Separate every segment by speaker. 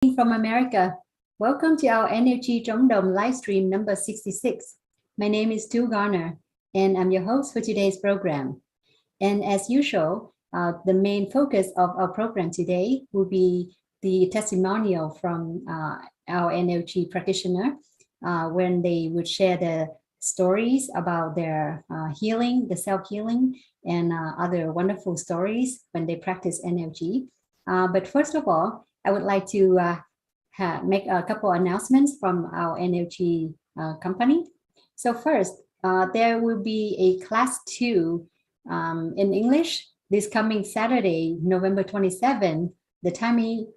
Speaker 1: From America. Welcome to our NLG Trống Đồng live stream number 66. My name is Tu Garner, and I'm your host for today's program. And as usual, the main focus of our program today will be the testimonial from our NLG practitioner, when they would share the stories about their healing, the self-healing, and other wonderful stories when they practice NLG. But first of all, I would like to make a couple announcements from our NLG company. So first, there will be a class 2 in English this coming Saturday, November 27. The timing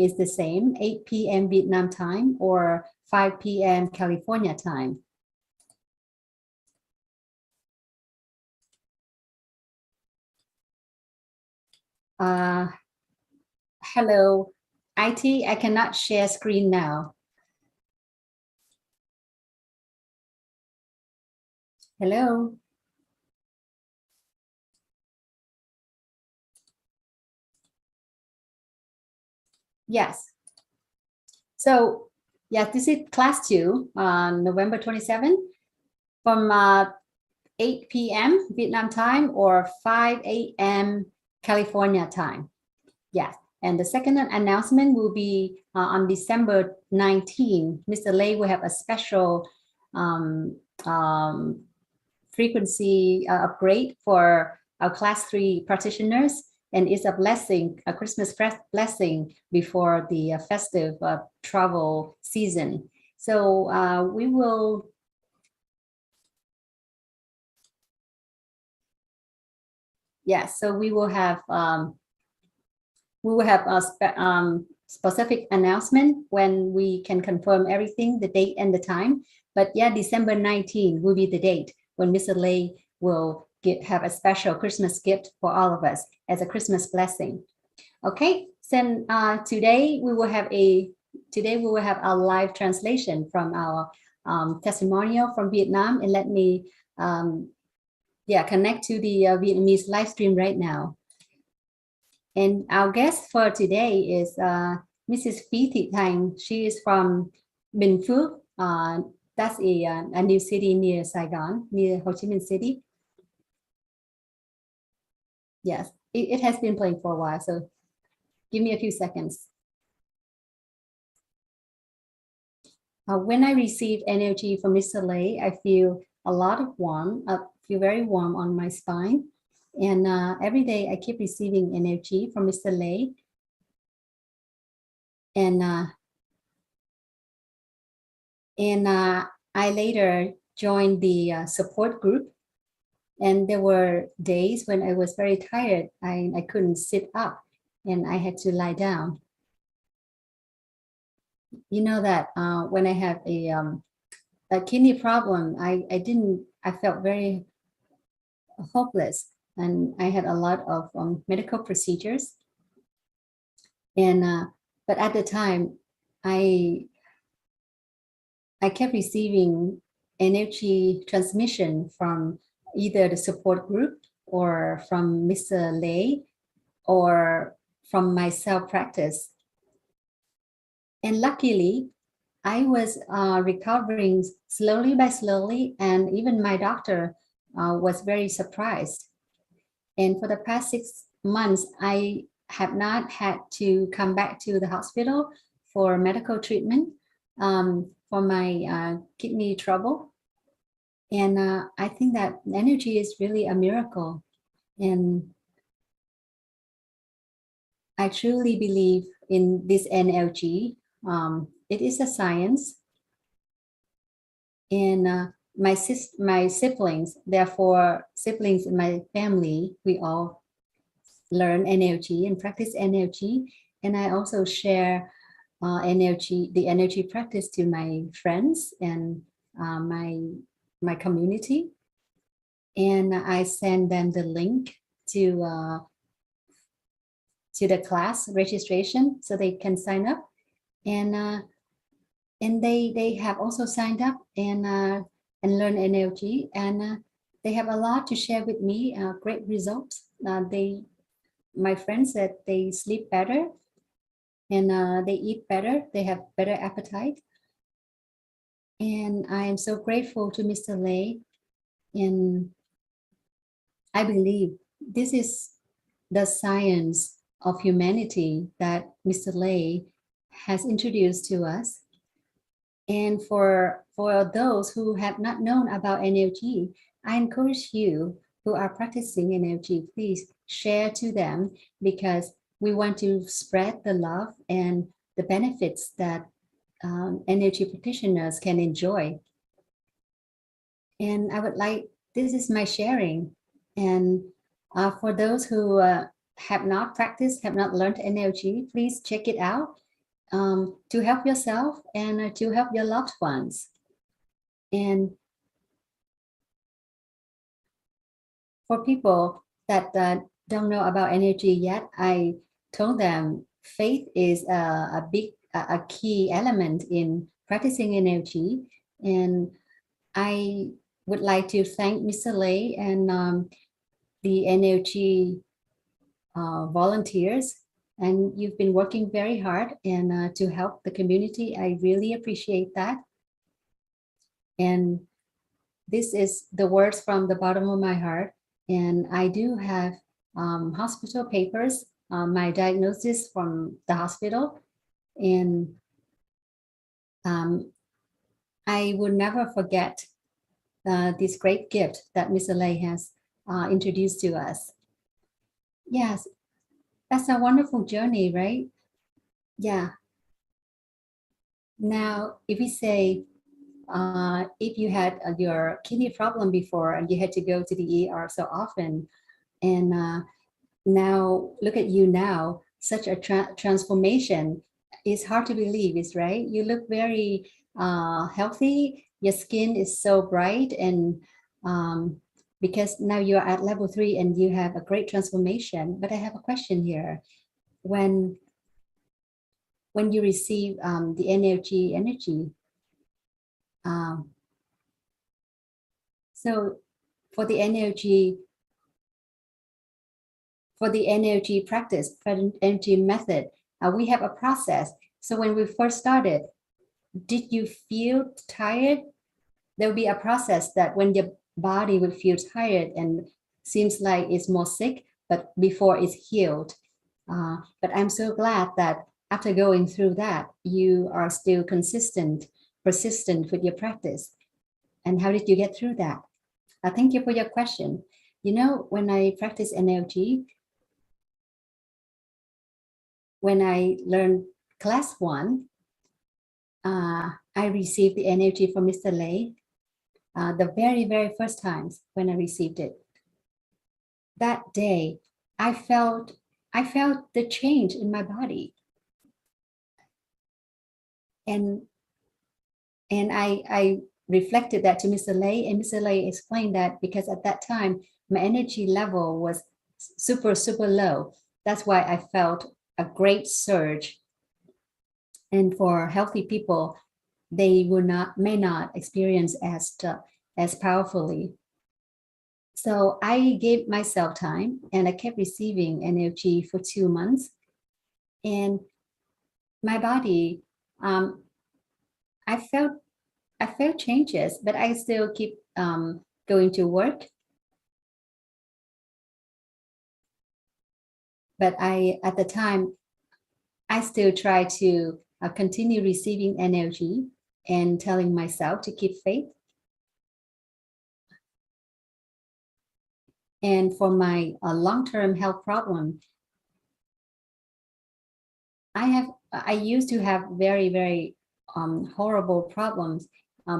Speaker 1: is the same, 8 p.m. Vietnam time or 5 p.m. California time. Hello, IT, I cannot share screen now. Hello. Yes. So, yeah, this is class 2 on November 27 from 8 p.m. Vietnam time or 5 a.m. California time. Yes. And the second announcement will be on December 19. Mr. Lei will have a special frequency upgrade for our class 3 practitioners. And it's a blessing, a Christmas blessing before the festive travel season. So we will so we will have a specific announcement when we can confirm everything, the date and the time. But yeah, December 19 will be the date when Mr. Lei will have a special Christmas gift for all of us as a Christmas blessing. Okay, so today we will have a live translation from our testimonial from Vietnam, and let me connect to the Vietnamese live stream right now. And our guest for today is Mrs. Phi Thi Thanh. She is from Binh Phuoc. That's a new city near Saigon, near Ho Chi Minh City. Yes, it has been playing for a while, so give me a few seconds. When I receive energy from Mr. Lei, I feel a lot of warm. I feel very warm on my spine. And every day I keep receiving energy from Mr. Lei. And I later joined the support group. And there were days when I was very tired. I couldn't sit up and I had to lie down. You know that when I have a kidney problem, I felt very hopeless. And I had a lot of medical procedures. And but at the time, I kept receiving energy transmission from either the support group or from Mr. Lei or from my self-practice. And luckily, I was recovering slowly by slowly, and even my doctor was very surprised. And for the past 6 months, I have not had to come back to the hospital for medical treatment for my kidney trouble. And I think that energy is really a miracle. And I truly believe in this NLG. It is a science. And my siblings, therefore siblings in my family, we all learn NLG and practice NLG. And I also share the energy practice to my friends and my community. And I send them the link to the class registration so they can sign up. And they have also signed up and learn NLG, and they have a lot to share with me, great results. My friends said they sleep better, and they eat better, they have better appetite. And I am so grateful to Mr. Lay, and I believe this is the science of humanity that Mr. Lay has introduced to us. And for those who have not known about NLG, I encourage you who are practicing NLG, please share to them, because we want to spread the love and the benefits that NLG practitioners can enjoy. And I would like, this is my sharing. And for those who have not practiced, have not learned NLG, please check it out to help yourself and to help your loved ones. And for people that don't know about NLG yet, I told them faith is a key element in practicing NLG. And I would like to thank Mr. Lay and the NLG volunteers, and you've been working very hard and to help the community. I really appreciate that. And this is the words from the bottom of my heart. And I do have hospital papers, my diagnosis from the hospital. And I will never forget this great gift that Mr. Lay has introduced to us. Yes, that's a wonderful journey, right? Yeah. Now, if we say, if you had your kidney problem before and you had to go to the ER so often, and now look at you now, such a transformation is hard to believe, is right? You look very healthy. Your skin is so bright, and because now you're at level 3 and you have a great transformation. But I have a question here. When you receive the NLG energy, so for the NLG practice, for the NLG method, we have a process. So when we first started, did you feel tired? There will be a process that when your body would feel tired and seems like it's more sick, but before it's healed. But I'm so glad that after going through that, you are still persistent with your practice. And how did you get through that? Thank you for your question. You know, when I practice NLG, when I learned class 1, I received the NLG from Mr. Lay the very, very first times when I received it. That day, I felt the change in my body. And I reflected that to Mr. Lay, and Mr. Lay explained that because at that time, my energy level was super, super low. That's why I felt a great surge. And for healthy people, they may not experience as powerfully. So I gave myself time, and I kept receiving NLG for 2 months. And my body, I felt changes, but I still keep going to work. But at the time, I still try to continue receiving NLG and telling myself to keep faith. And for my long-term health problem, I used to have very, very horrible problems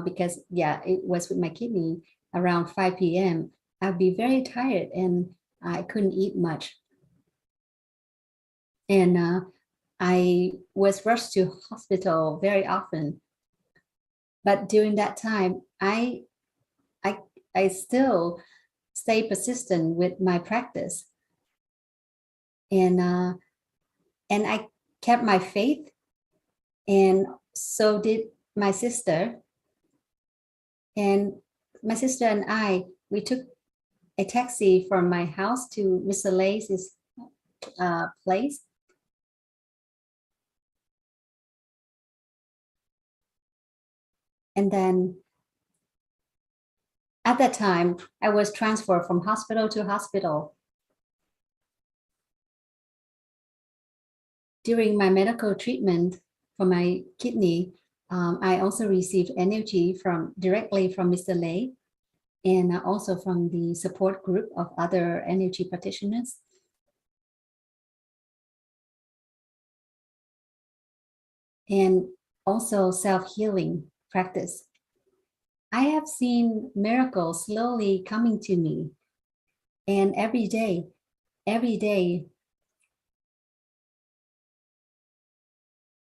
Speaker 1: because, yeah, it was with my kidney. Around 5 p.m. I'd be very tired and I couldn't eat much. And I was rushed to hospital very often. But during that time, I still stay persistent with my practice. And I kept my faith, and so did my sister. And my sister and I, we took a taxi from my house to Mr. Lay's place. And then at that time, I was transferred from hospital to hospital. During my medical treatment for my kidney, I also received energy directly from Mr. Lay, and also from the support group of other energy practitioners. And also self-healing practice. I have seen miracles slowly coming to me. And every day,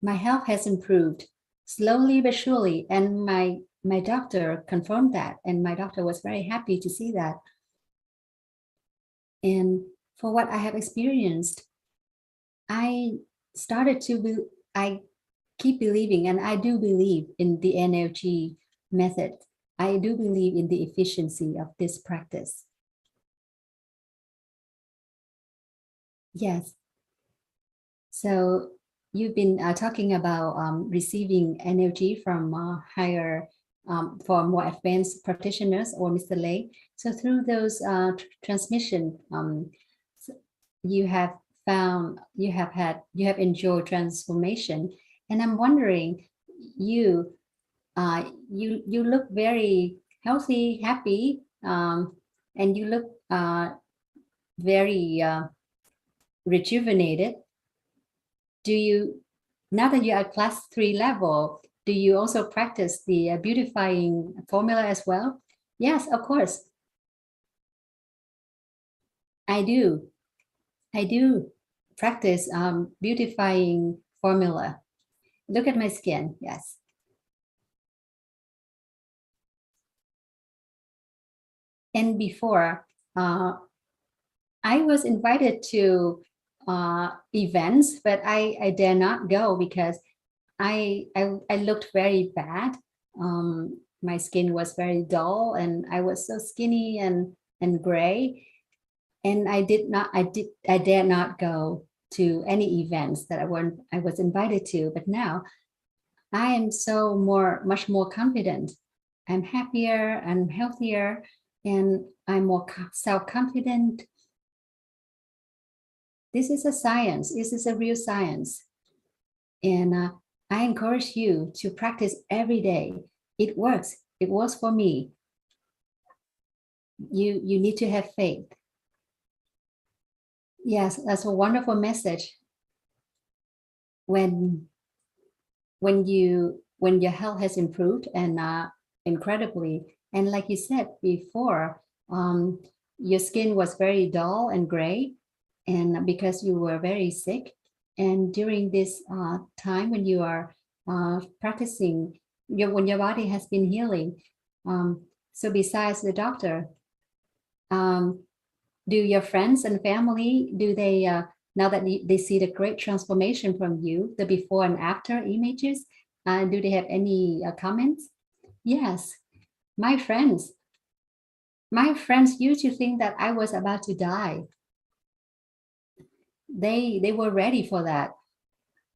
Speaker 1: my health has improved slowly but surely. And my doctor confirmed that. And my doctor was very happy to see that. And for what I have experienced, I keep believing, and I do believe in the NLG method. I do believe in the efficiency of this practice. Yes. So you've been talking about receiving energy from higher, for more advanced practitioners or Mr. Lay. So through those transmission, you have enjoyed transformation. And I'm wondering, you look very healthy, happy, and you look very rejuvenated. Now that you're at class 3 level, do you also practice the beautifying formula as well? Yes, of course. I do practice beautifying formula. Look at my skin, yes. And before, I was invited to events, but I dare not go because I looked very bad. My skin was very dull, and I was so skinny and gray. And I dare not go to any events that I was invited to. But now I am much more confident. I'm happier, I'm healthier, and I'm more self-confident. This is a science. This is a real science. And I encourage you to practice every day. It works. It works for me. You need to have faith. Yes, that's a wonderful message. When your health has improved and incredibly, and like you said before, your skin was very dull and gray, and because you were very sick. And during this time when you are practicing, when your body has been healing, so besides the doctor, do your friends and family, do they, now that they see the great transformation from you, the before and after images, do they have any comments? Yes, my friends used to think that I was about to die. They were ready for that.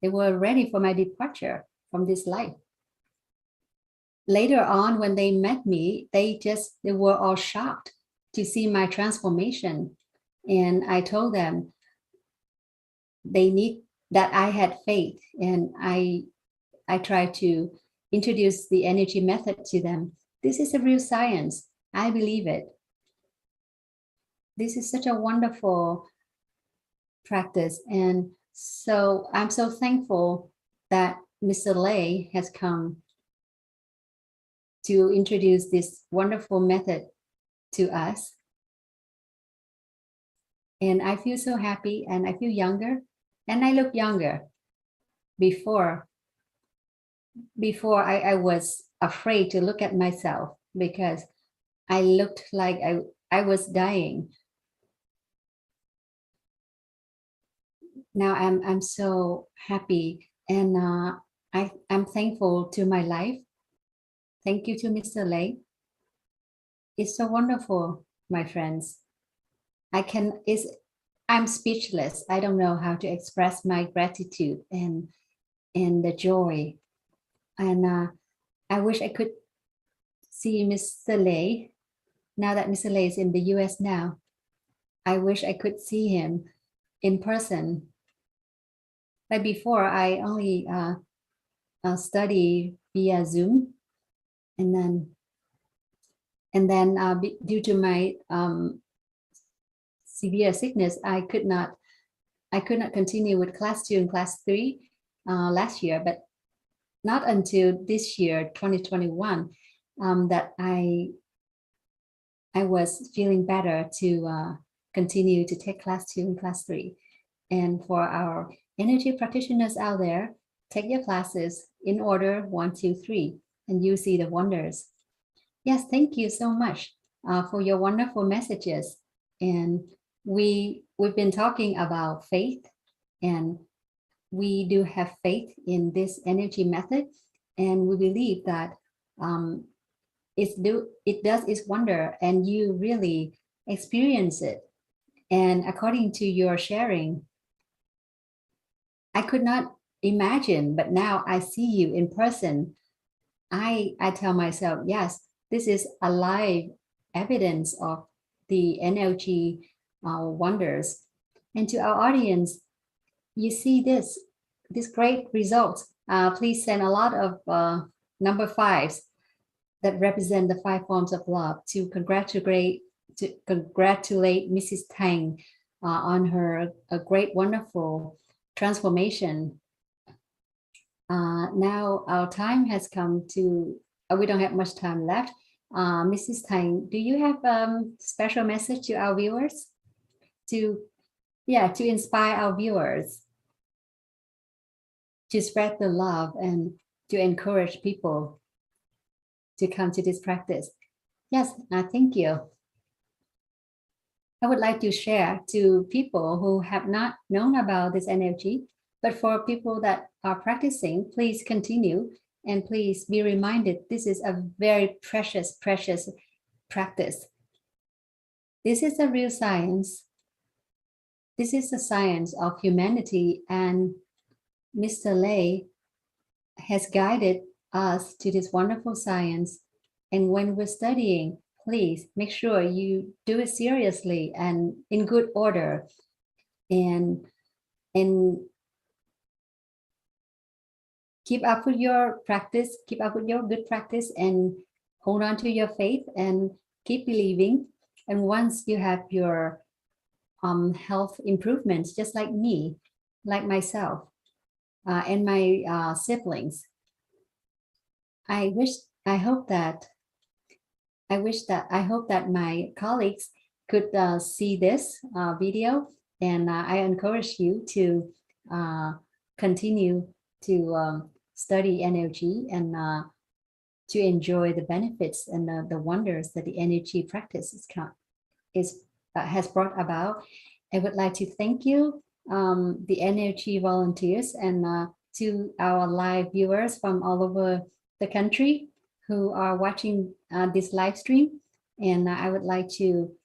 Speaker 1: They were ready for my departure from this life. Later on, when they met me, they were all shocked to see my transformation. And I told them that I had faith, and I tried to introduce the energy method to them. This is a real science. I believe it. This is such a wonderful practice. And so I'm so thankful that Mr. Lay has come to introduce this wonderful method to us. And I feel so happy, and I feel younger, and I look younger. Before I was afraid to look at myself because I looked like I was dying. Now I'm so happy, and I'm thankful to my life. Thank you to Mr. Lay. It's so wonderful, my friends. I'm speechless. I don't know how to express my gratitude and the joy. And I wish I could see Mr. Lei. Now that Mr. Lei is in the US now, I wish I could see him in person. But before, I only study via Zoom, and then due to my severe sickness, I could not continue with class 2 and class 3 last year, but not until this year, 2021, that I was feeling better to continue to take class 2 and class 3. And for our energy practitioners out there, take your classes in order 1, 2, 3, and you see the wonders. Yes, thank you so much for your wonderful messages. And we've been talking about faith, and we do have faith in this energy method, and we believe that it does its wonder, and you really experience it. And according to your sharing, I could not imagine, but now I see you in person. I tell myself, yes, this is a live evidence of the NLG wonders. And to our audience, you see this great results. Please send a lot of number 5s that represent the 5 forms of love to congratulate Mrs. Thanh on her great, wonderful transformation. Now our time has come to, we don't have much time left. Mrs. Thanh, do you have a special message to our viewers to inspire our viewers to spread the love and to encourage people to come to this practice? Yes, thank you. I would like to share to people who have not known about this energy, but for people that are practicing, please continue, and please be reminded this is a very precious, precious practice. This is a real science. This is the science of humanity, and Mr. Lei has guided us to this wonderful science. And when we're studying, please make sure you do it seriously and in good order, and keep up with your practice, keep up with your good practice, and hold on to your faith and keep believing. And once you have your health improvements, just like me, like myself, and my siblings, I hope that my colleagues could see this video, and I encourage you to continue to study energy and to enjoy the benefits and the wonders that the energy practice has brought about. I would like to thank you, the energy volunteers, and to our live viewers from all over the country who are watching this live stream. And I would like to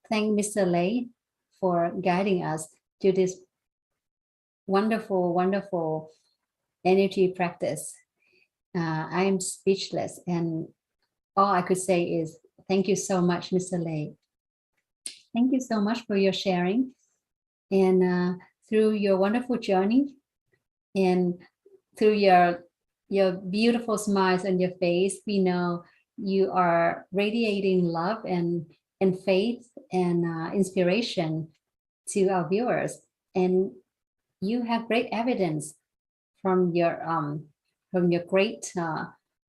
Speaker 1: thank Mr. Lei for guiding us to this wonderful, wonderful energy practice. I'm speechless, and all I could say is thank you so much, Mr. Lei. Thank you so much for your sharing, and through your wonderful journey, and through your beautiful smiles on your face, we know you are radiating love and faith and inspiration to our viewers, and you have great evidence from your great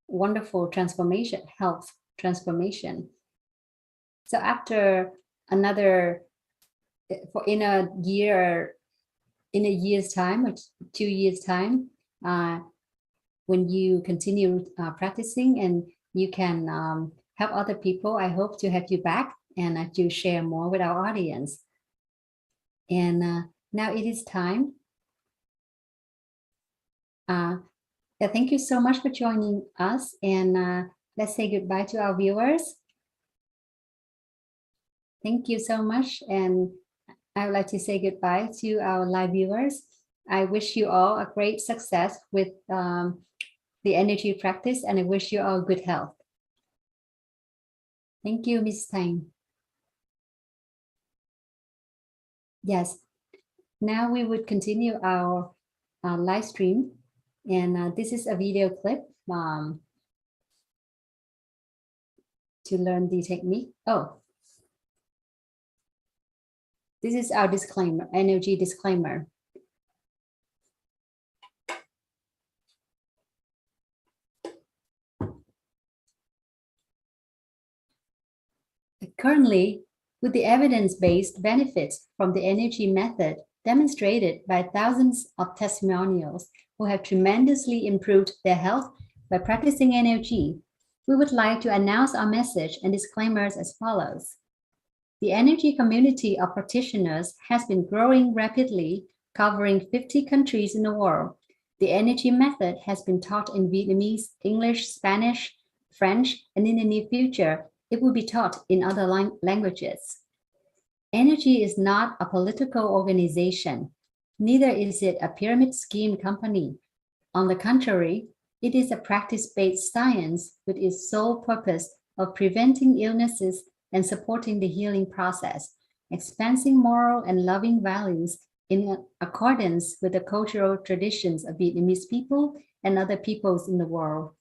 Speaker 1: wonderful transformation, health transformation. So after another, in a year's time or 2 years time, when you continue practicing and you can help other people, I hope to have you back and to share more with our audience. And now it is time. Thank you so much for joining us, and let's say goodbye to our viewers. Thank you so much, and I would like to say goodbye to our live viewers. I wish you all a great success with the the energy practice, and I wish you all good health. Thank you, Ms. Thanh. Yes, now we would continue our live stream, and this is a video clip to learn the technique. Oh, this is our disclaimer, energy disclaimer. Currently, with the evidence-based benefits from the energy method demonstrated by thousands of testimonials who have tremendously improved their health by practicing NLG, we would like to announce our message and disclaimers as follows. The energy community of practitioners has been growing rapidly, covering 50 countries in the world. The energy method has been taught in Vietnamese, English, Spanish, French, and in the near future, it will be taught in other languages. Energy is not a political organization. Neither is it a pyramid scheme company. On the contrary, it is a practice-based science with its sole purpose of preventing illnesses and supporting the healing process, expanding moral and loving values in accordance with the cultural traditions of Vietnamese people and other peoples in the world.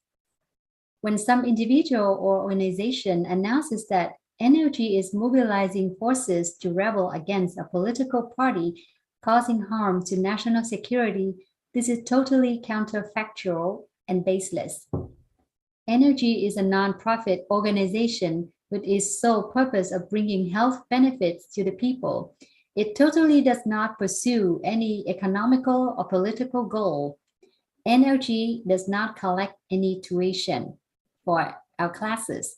Speaker 1: When some individual or organization announces that NLG is mobilizing forces to rebel against a political party causing harm to national security, this is totally counterfactual and baseless. NLG is a non-profit organization with its sole purpose of bringing health benefits to the people. It totally does not pursue any economical or political goal. NLG does not collect any tuition for our classes.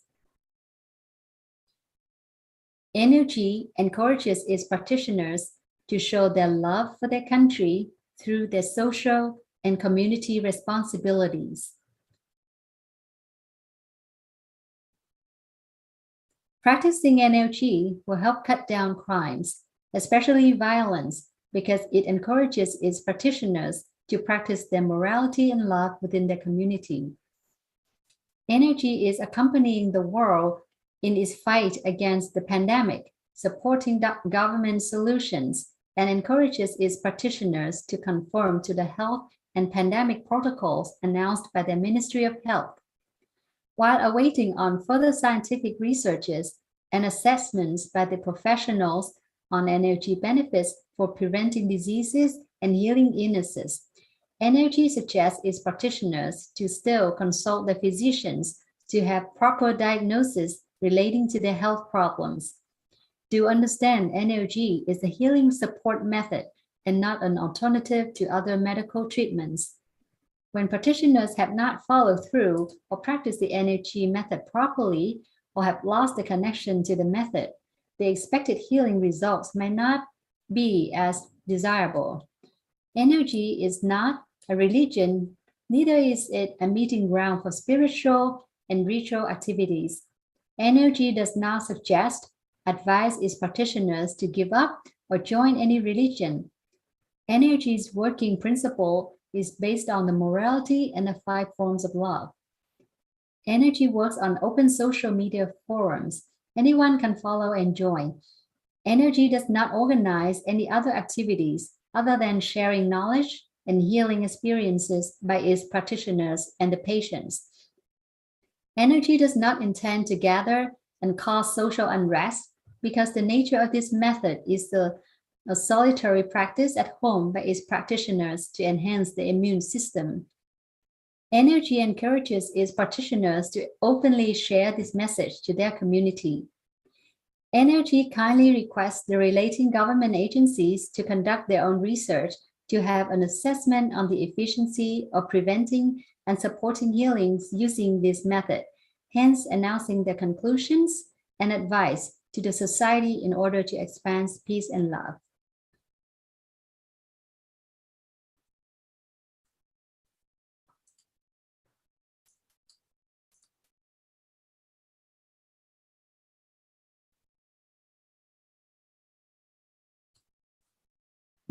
Speaker 1: NLG encourages its practitioners to show their love for their country through their social and community responsibilities. Practicing NLG will help cut down crimes, especially violence, because it encourages its practitioners to practice their morality and love within their community. NLG is accompanying the world in its fight against the pandemic, supporting government solutions, and encourages its practitioners to conform to the health and pandemic protocols announced by the Ministry of Health. While awaiting on further scientific researches and assessments by the professionals on NLG benefits for preventing diseases and healing illnesses, NLG suggests its practitioners to still consult their physicians to have proper diagnosis relating to their health problems. Do understand NLG is a healing support method and not an alternative to other medical treatments. When practitioners have not followed through or practiced the NLG method properly or have lost the connection to the method, the expected healing results may not be as desirable. NLG is not a religion, neither is it a meeting ground for spiritual and ritual activities. NLG does not suggest, advise its practitioners to give up or join any religion. NLG's working principle is based on the morality and the 5 forms of love. NLG works on open social media forums. Anyone can follow and join. NLG does not organize any other activities other than sharing knowledge and healing experiences by its practitioners and the patients. NLG does not intend to gather and cause social unrest because the nature of this method is a solitary practice at home by its practitioners to enhance the immune system. NLG encourages its practitioners to openly share this message to their community. NLG kindly requests the relating government agencies to conduct their own research to have an assessment on the efficiency of preventing and supporting healings using this method, hence announcing their conclusions and advice to the society in order to expand peace and love.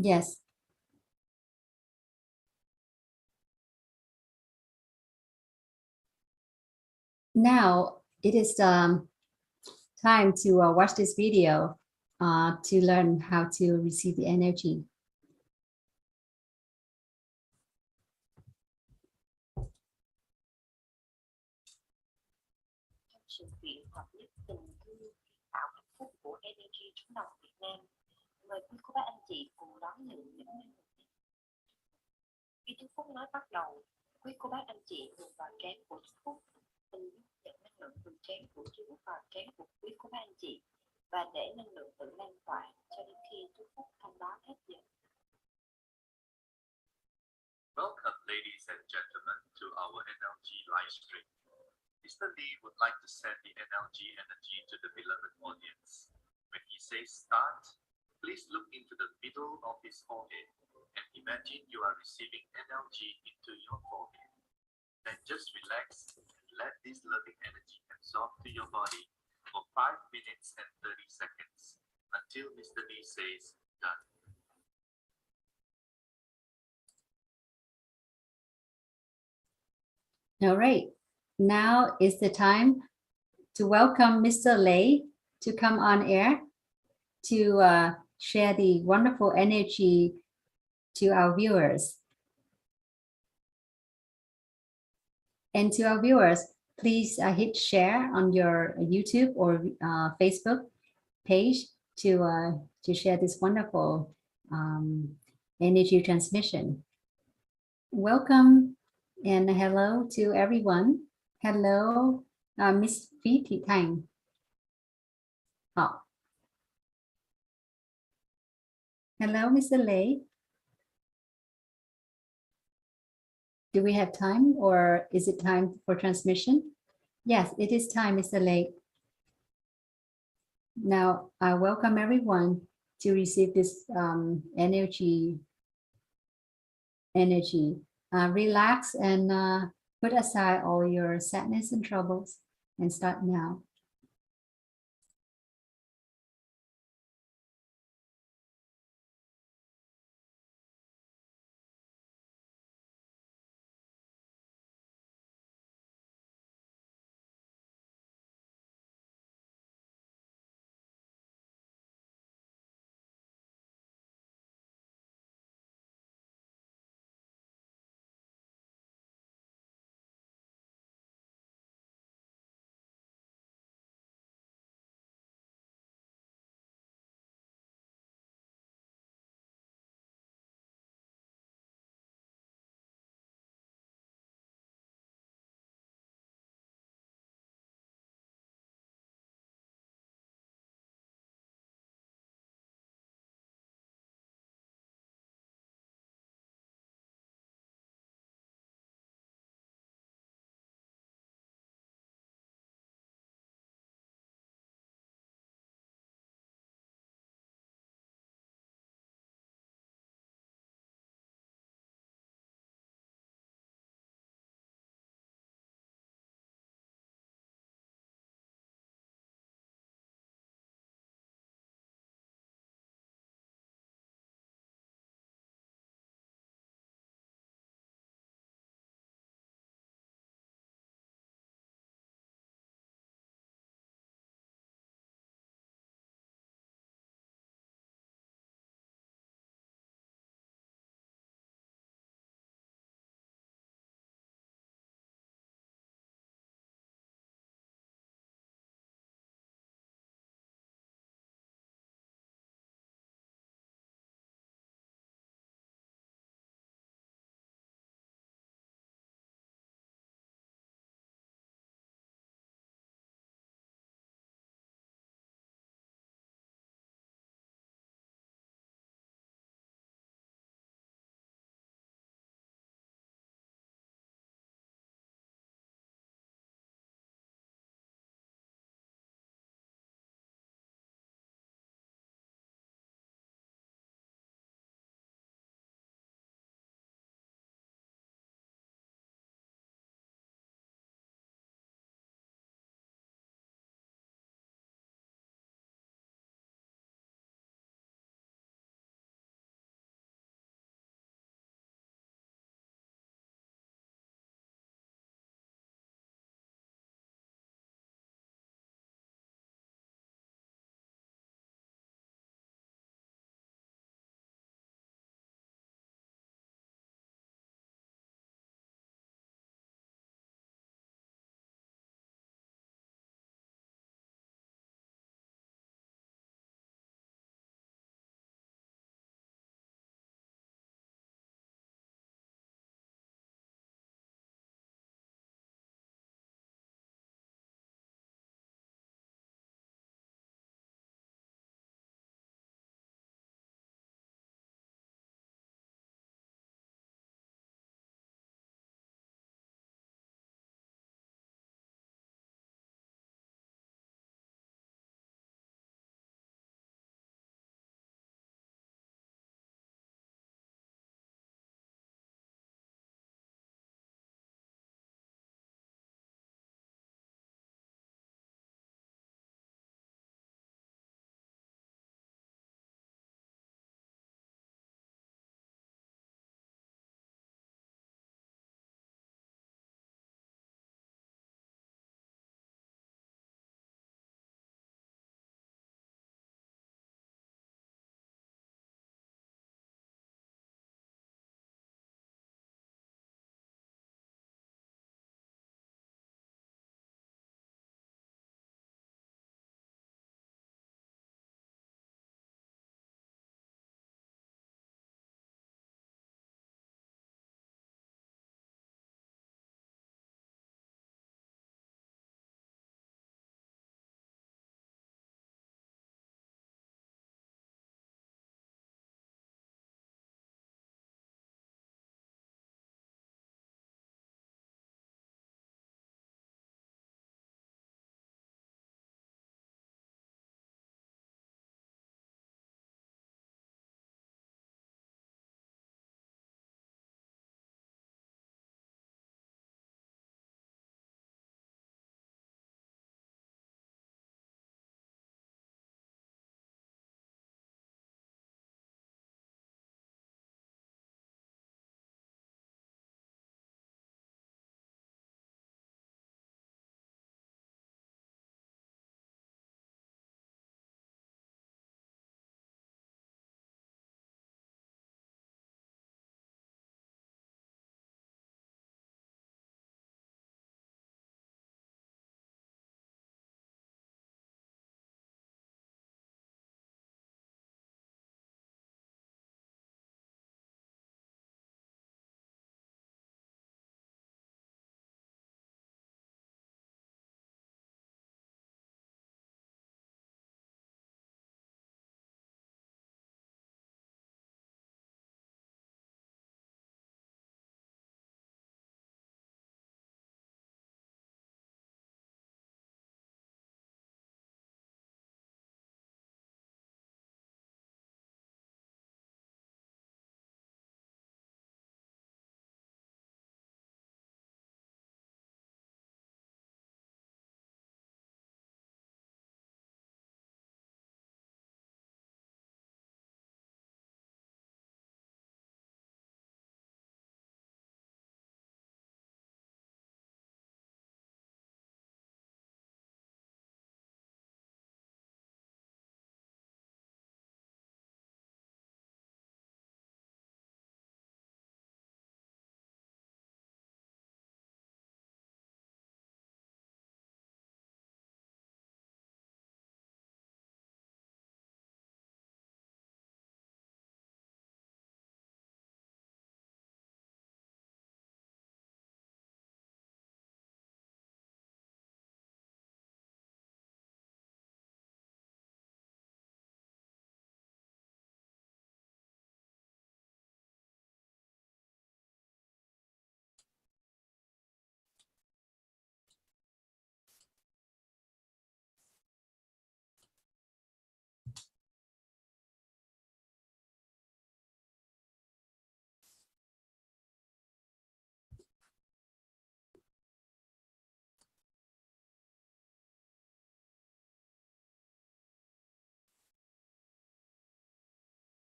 Speaker 1: Yes. Now it is time to watch this video to learn how to receive the energy.
Speaker 2: Sự kiện hợp nhất tình thương tạo hạnh phúc của NLG Trống Đồng Việt Nam. Mời quý cô bác anh chị cùng đón nhận những năng lượng. Khi Chú Phúc nói bắt đầu, quý cô bác anh chị nhìn vào trán của Chú Phúc, mình nhận năng lượng từ trán của chú vào trán của quý cô bác anh chị và để năng lượng tự lan tỏa cho đến khi Chú Phúc thông báo hết giờ.
Speaker 3: Welcome, ladies and gentlemen, to our NLG live stream. Mr. Lee would like to send the NLG energy to the beloved audience. When he says start, please look into the middle of his forehead and imagine you are receiving NLG into your forehead. Then just relax and let this loving energy absorb to your body for 5 minutes and 30 seconds until Mr. Lee says done.
Speaker 1: All right. Now is the time to welcome Mr. Lei to come on air to share the wonderful energy to our viewers. And to our viewers, please hit share on your YouTube or Facebook page to share this wonderful energy transmission. Welcome and hello to everyone. Hello, Miss Phi Thi Thanh. Oh. Hello, Mr. Lei. Do we have time or is it time for transmission? Yes, it is time, Mr. Lei. Now, I welcome everyone to receive this energy. Relax and put aside all your sadness and troubles and start now.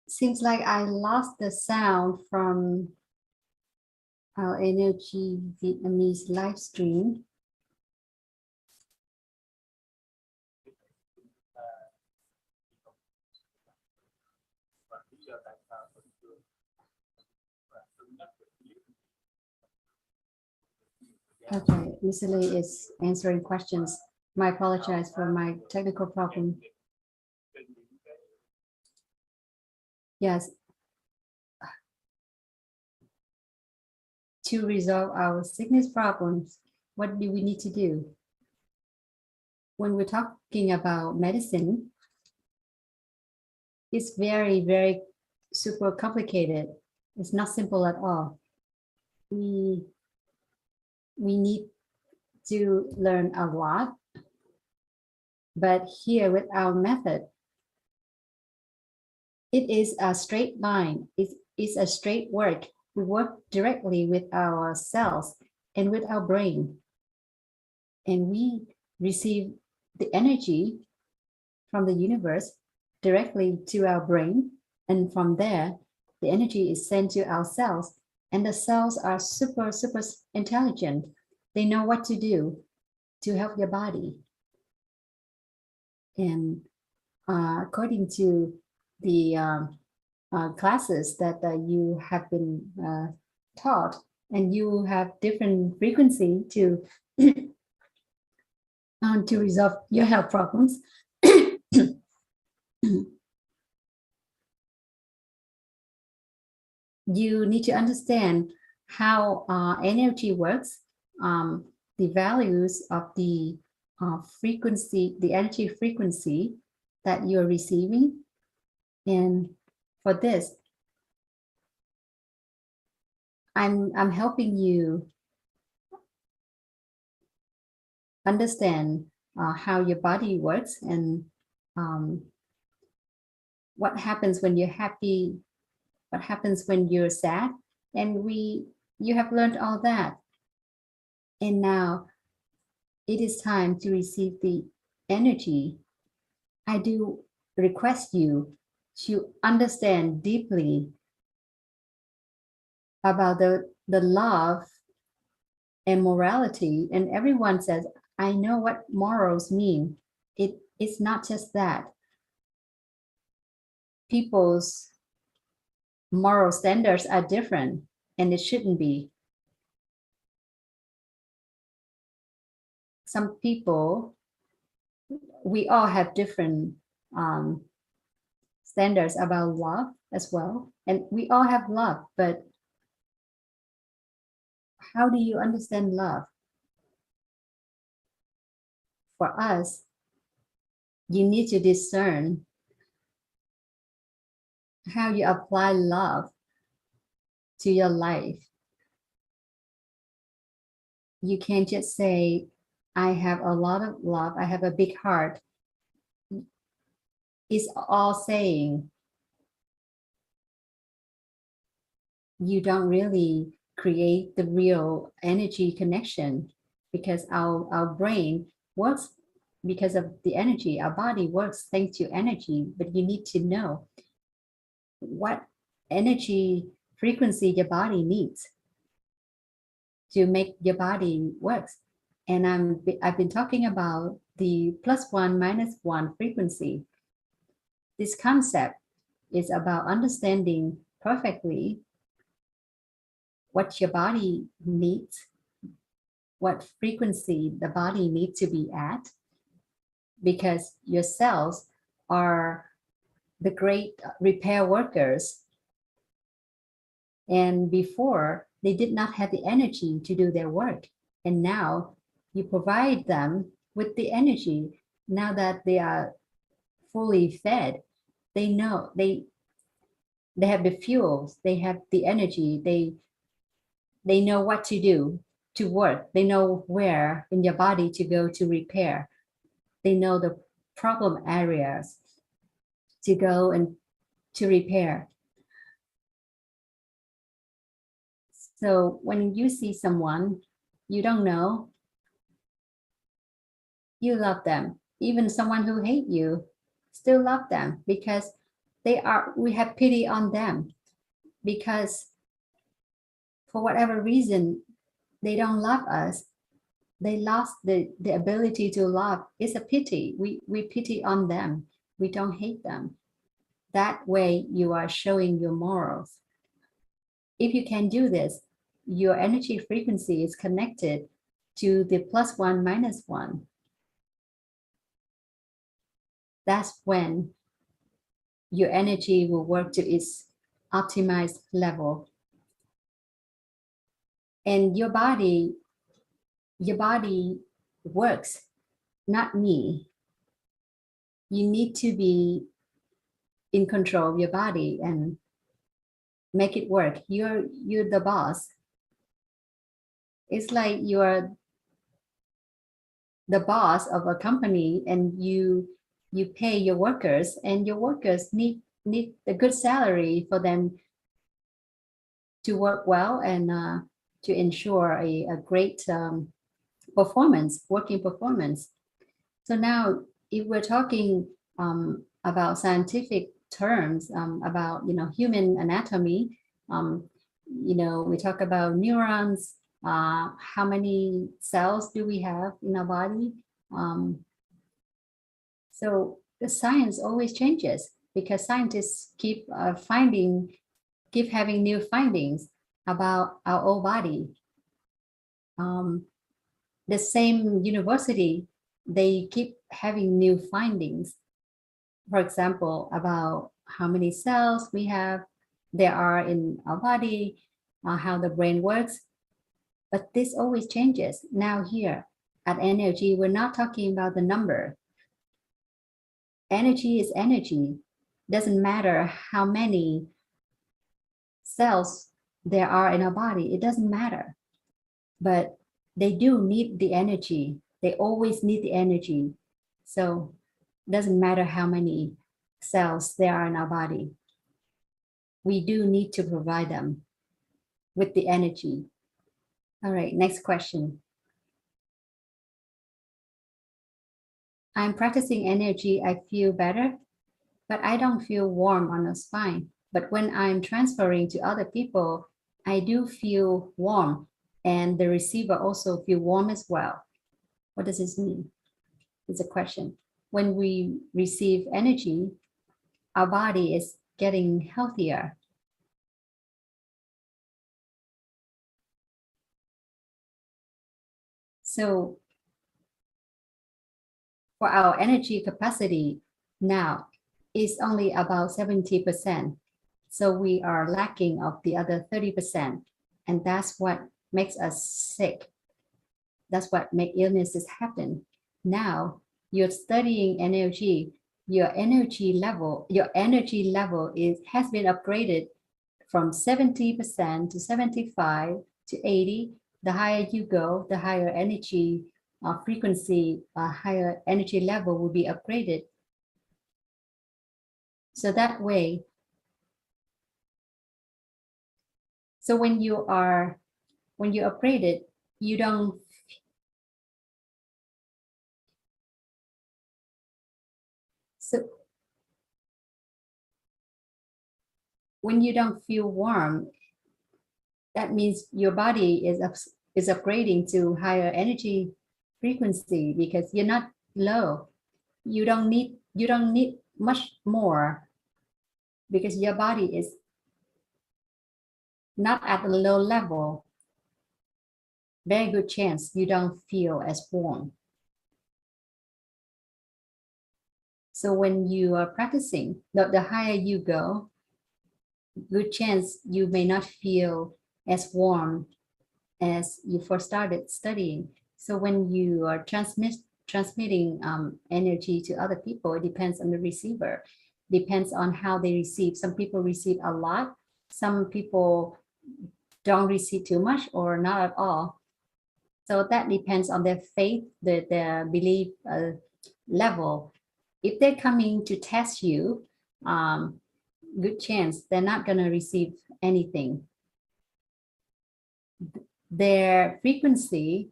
Speaker 1: Seems like I lost the sound from our NLG Vietnamese live stream. Okay, Mr. Lee is answering questions. I apologize for my technical problem. Yes. To resolve our sickness problems, what do we need to do? When we're talking about medicine, it's very, very super complicated. It's not simple at all. We need to learn a lot, but here with our method, it is a straight line. It's a straight work. We work directly with our cells and with our brain, and we receive the energy from the universe directly to our brain, and from there the energy is sent to our cells, and the cells are super intelligent. They know what to do to help your body. And according to the classes that you have been taught, and you have different frequency to to resolve your health problems. You need to understand how energy works, the values of the frequency, the energy frequency that you're receiving. And for this, I'm helping you understand how your body works, and what happens when you're happy, what happens when you're sad, and you have learned all that. And now it is time to receive the energy. I do request you to understand deeply about the love and morality. And everyone says, I know what morals mean. It's not just that. People's moral standards are different, and it shouldn't be. Some people, we all have different standards about love as well, and we all have love, but how do you understand love? For us, you need to discern how you apply love to your life. You can't just say, I have a lot of love, I have a big heart. It's all saying. You don't really create the real energy connection, because our brain works because of the energy. Our body works thanks to energy, but you need to know what energy frequency your body needs to make your body works. And I've been talking about the +1 -1 frequency. This concept is about understanding perfectly what your body needs, what frequency the body needs to be at, because your cells are the great repair workers. And before, they did not have the energy to do their work. And now you provide them with the energy. Now that they are fully fed, they know they have the fuels, they have the energy, they know what to do to work. They know where in your body to go to repair. They know the problem areas to go and to repair. So when you see someone you don't know, you love them. Even someone who hates you, still love them, because we have pity on them because for whatever reason, they don't love us. They lost the ability to love. It's a pity. We pity on them. We don't hate them. That way you are showing your morals. If you can do this, your energy frequency is connected to the +1, -1. That's when your energy will work to its optimized level. And your body works, not me. You need to be in control of your body and make it work. You're the boss. It's like you're the boss of a company and you pay your workers, and your workers need a good salary for them to work well and to ensure a great working performance. So now if we're talking about scientific terms, about human anatomy, we talk about neurons, how many cells do we have in our body. So the science always changes because scientists keep having new findings about our whole body. The same university, they keep having new findings. For example, about how many cells there are in our body, how the brain works. But this always changes. Now here at NLG, we're not talking about the number. Energy is energy. Doesn't matter how many cells there are in our body. It doesn't matter. But they do need the energy. They always need the energy. So it doesn't matter how many cells there are in our body. We do need to provide them with the energy. All right, next question. I'm practicing energy, I feel better, but I don't feel warm on the spine. But when I'm transferring to other people, I do feel warm, and the receiver also feel warm as well. What does this mean? It's a question. When we receive energy, our body is getting healthier. So for our energy capacity now is only about 70%. So we are lacking of the other 30%. And that's what makes us sick. That's what makes illnesses happen. Now you're studying NLG, your energy level has been upgraded from 70% to 75 to 80. The higher you go, the higher energy frequency, higher energy level will be upgraded. So that way, so when you upgrade it, you don't when you don't feel warm, that means your body is upgrading to higher energy frequency because you're not low. You don't need much more because your body is not at a low level. Very good chance you don't feel as warm. So when you are practicing, the higher you go, good chance you may not feel as warm as you first started studying. So when you are transmitting energy to other people, it depends on the receiver, depends on how they receive. Some people receive a lot, some people don't receive too much or not at all. So that depends on their faith, their belief level. If they're coming to test you, good chance they're not going to receive anything. Their frequency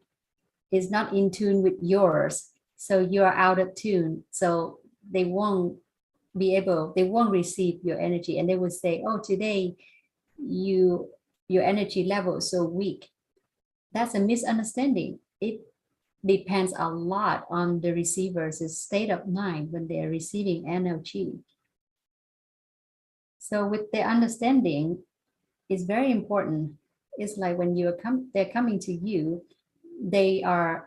Speaker 1: is not in tune with yours, so you're out of tune, so they won't be able, they won't receive your energy, and they will say, oh, today your energy level is so weak. That's a misunderstanding. It depends a lot on the receiver's state of mind when they're receiving NLG. So with the understanding is very important. It's like when they're coming to you, they're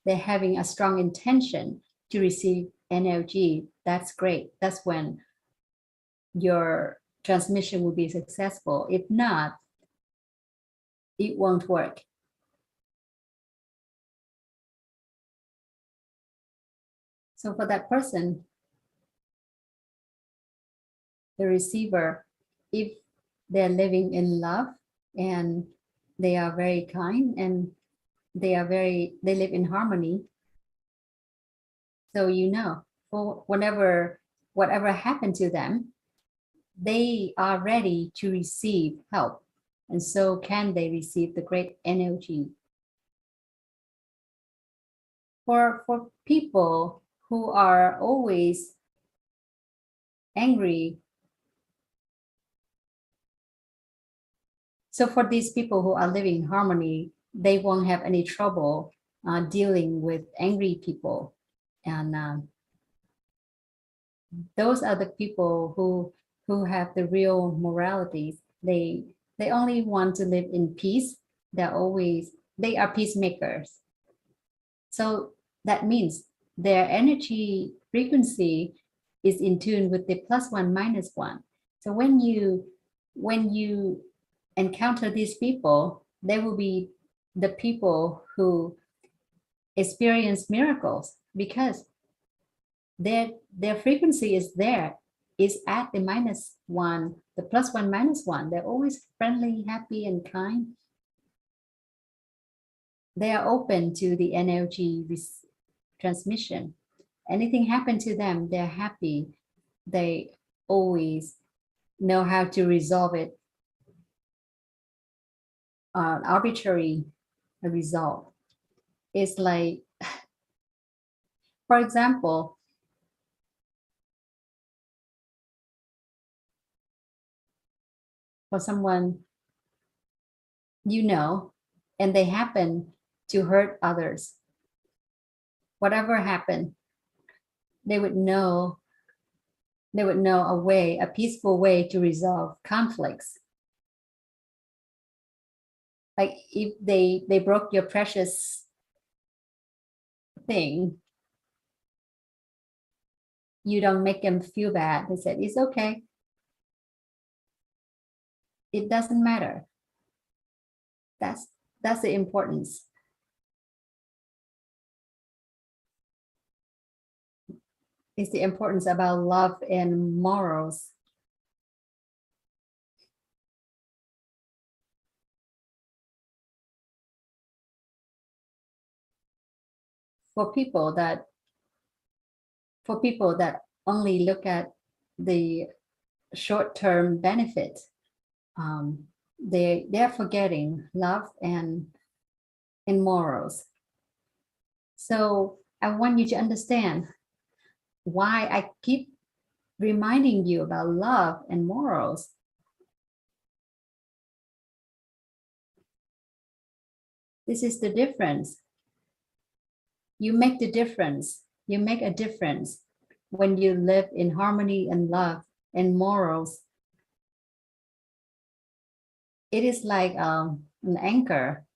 Speaker 1: having a strong intention to receive NLG. That's great. That's when your transmission will be successful. If not, it won't work. So for that person, the receiver, if they're living in love and they are very kind and they live in harmony. So for whatever happened to them, they are ready to receive help. And so can they receive the great energy. For people who are always angry, so for these people who are living in harmony, they won't have any trouble dealing with angry people. And those are the people who have the real moralities. They only want to live in peace. They are peacemakers. So that means their energy frequency is in tune with the +1, -1. So when you encounter these people, they will be the people who experience miracles because their frequency is at the -1, the +1, -1. They're always friendly, happy, and kind. They are open to the energy transmission. Anything happen to them, they're happy. They always know how to resolve it. Arbitrary result. It's like, for example, for someone and they happen to hurt others, whatever happened, they would know a peaceful way to resolve conflicts. Like if they broke your precious thing, you don't make them feel bad. They said, it's okay. It doesn't matter. That's the importance. It's the importance about love and morals. For people that only look at the short-term benefit, they're forgetting love and morals. So I want you to understand why I keep reminding you about love and morals. This is the difference. You make the difference. You make a difference when you live in harmony and love and morals. It is like an anchor.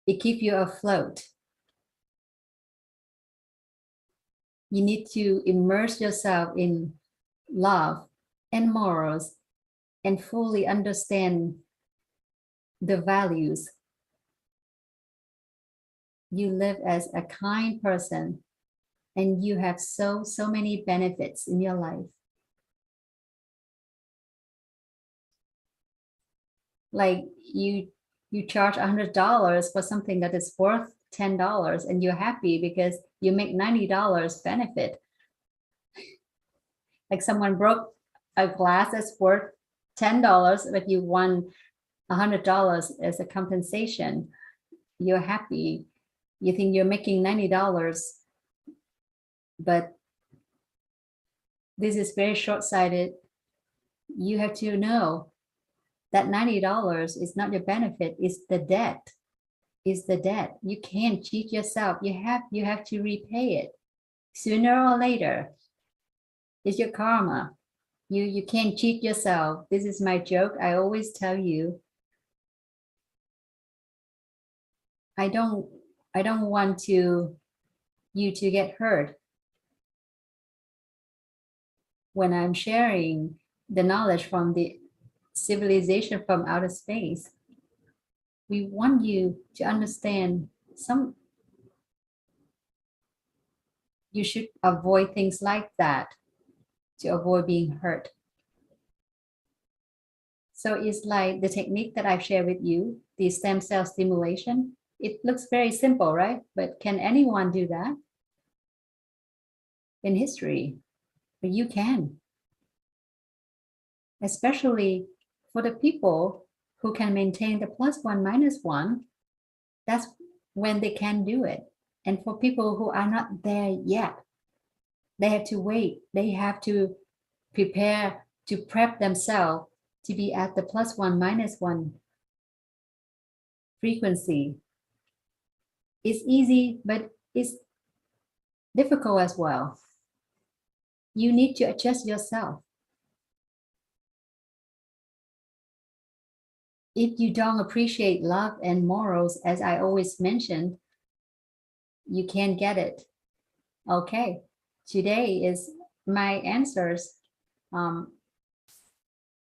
Speaker 1: It keeps you afloat. You need to immerse yourself in love and morals and fully understand the values. You live as a kind person and you have so many benefits in your life. Like you charge $100 for something that is worth $10 and you're happy because you make $90 benefit. Like someone broke a glass that's worth $10, but you won $100 as a compensation. You're happy. You think you're making $90, but This is very short-sighted. You have to know that $90 is not your benefit, it's the debt. It's the debt. You can't cheat yourself. You have to repay it sooner or later. It's your karma. You can't cheat yourself. This is my joke. I always tell you, I don't want you to get hurt when I'm sharing the knowledge from the civilization from outer space. We want you to understand you should avoid things like that to avoid being hurt. So it's like the technique that I've shared with you, the stem cell stimulation. It looks very simple, right? But can anyone do that in history? But you can. Especially for the people who can maintain the +1 -1, that's when they can do it. And for people who are not there yet, they have to wait. They have to prepare to prep themselves to be at the +1 -1 frequency. It's easy, but it's difficult as well. You need to adjust yourself. If you don't appreciate love and morals, as I always mention, you can't get it. Okay, today is my answers.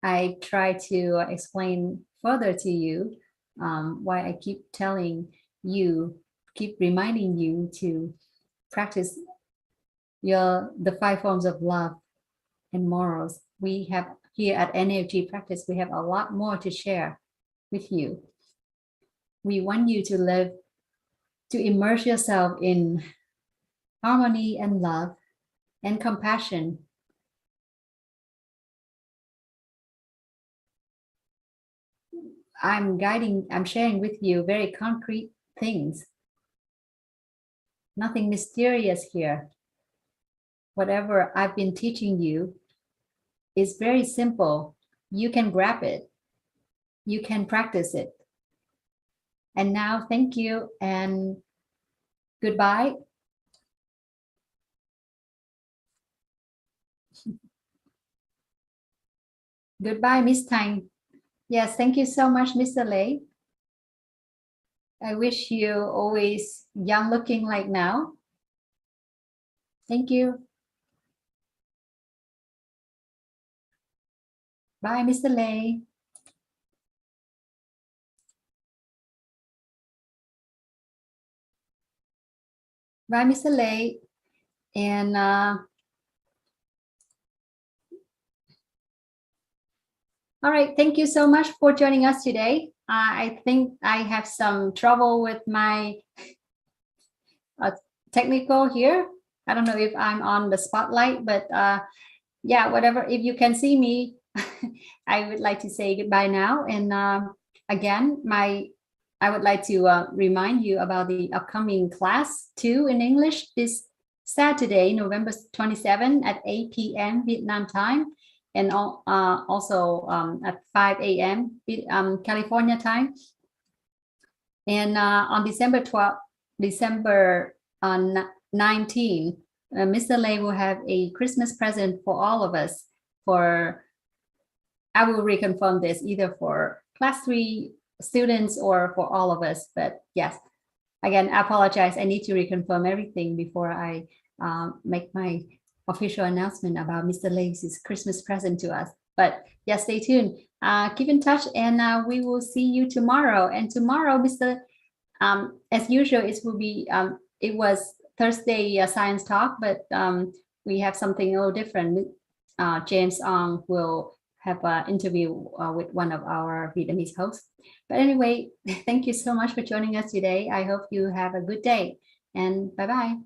Speaker 1: I try to explain further to you why I keep telling you, keep reminding you to practice the 5 forms of love and morals. We have here at NLG Practice, we have a lot more to share with you. We want you to live, to immerse yourself in harmony and love and compassion. I'm sharing with you very concrete things. Nothing mysterious here. Whatever I've been teaching you is very simple. You can grab it. You can practice it. And now, thank you and goodbye. Goodbye, Miss Thanh. Yes, thank you so much, Mr. Lei. I wish you always young looking like now. Thank you. Bye, Mr. Lei. Bye, Mr. Lei. And all right, thank you so much for joining us today. I think I have some trouble with my technical here. I don't know if I'm on the spotlight, but yeah, whatever. If you can see me, I would like to say goodbye now. And again, I would like to remind you about the upcoming class 2 in English this Saturday, November 27 at 8 p.m. Vietnam time, and also at 5 a.m. California time. And on December 19, Mr. Lei will have a Christmas present for all of us. I will reconfirm this either for class 3 students or for all of us. But yes, again, I apologize. I need to reconfirm everything before I make my official announcement about Mr. Lei's Christmas present to us. But yes, stay tuned. Keep in touch, and we will see you tomorrow. And tomorrow, as usual, it was Thursday Science Talk, but we have something a little different. James Ong will have an interview with one of our Vietnamese hosts. But anyway, thank you so much for joining us today. I hope you have a good day, and bye-bye.